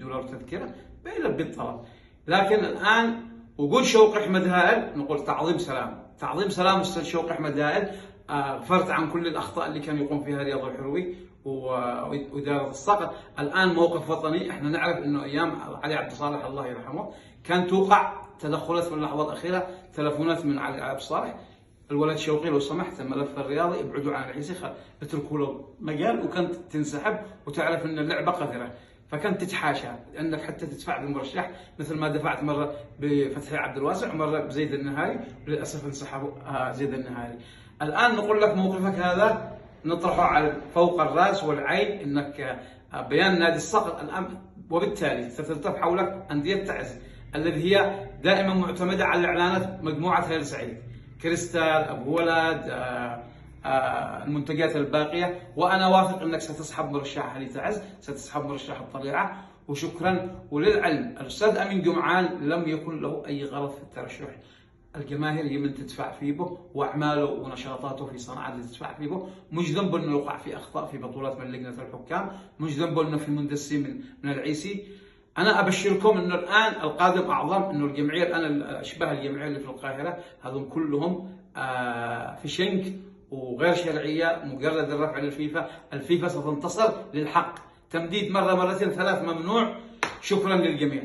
$100 تذكرة بيلبي الطلب. لكن الآن وجود شوقي أحمد هائل نقول تعظيم سلام، تعظيم سلام أستاذ شوقي أحمد هائل. غفرت عن كل الأخطاء اللي كان يقوم فيها رياض الحروي وإدارة الصقر. الآن موقف وطني. احنا نعرف انه ايام علي عبد الصالح الله يرحمه كان توقع تدخلات في اللحظات الأخيرة، تلفونات من علي عبد الصالح: الولد شوقي لو سمحت الملف الرياضي ابعدوا عن العيسي، اتركوا له مجال، وكانت تنسحب وتعرف ان اللعبة قذرة، فكنت تتحاشى انك حتى تدفع بمرشح مثل ما دفعت مره بفتحي عبد الواسع ومره بزيد النهاري، وللاسف انسحب زيد النهاري. الان نقول لك موقفك هذا نطرحه على فوق الراس والعين، انك بيان نادي الصقر الان، وبالتالي ستلتف حولك انديه تعز الذي هي دائما معتمده على الاعلانات، مجموعه هيل سعيد، كريستال، ابو ولد، المنتجات الباقيه. وانا واثق انك ستسحب مرشحها لتعز، ستسحب مرشح الطليعه. وشكرا. وللعلم الاستاذ امين جمعان لم يكن له اي غرض في الترشح، الجماهير هي من تدفع فيه به، واعماله ونشاطاته في صنعاء اللي تدفع فيه به. مش ذنبه انه يوقع في اخطاء في بطولات من لجنه الحكام، مش ذنبه انه في مندسي من العيسي. انا ابشركم انه الان القادم اعظم، انه الجمعيه الان اشباه الجمعيه اللي في القاهره هذول كلهم في شنك وغير شرعيه، مجرد الرفع للفيفا. الفيفا ستنتصر للحق. تمديد مره مرتين ثلاث ممنوع. شكرا للجميع.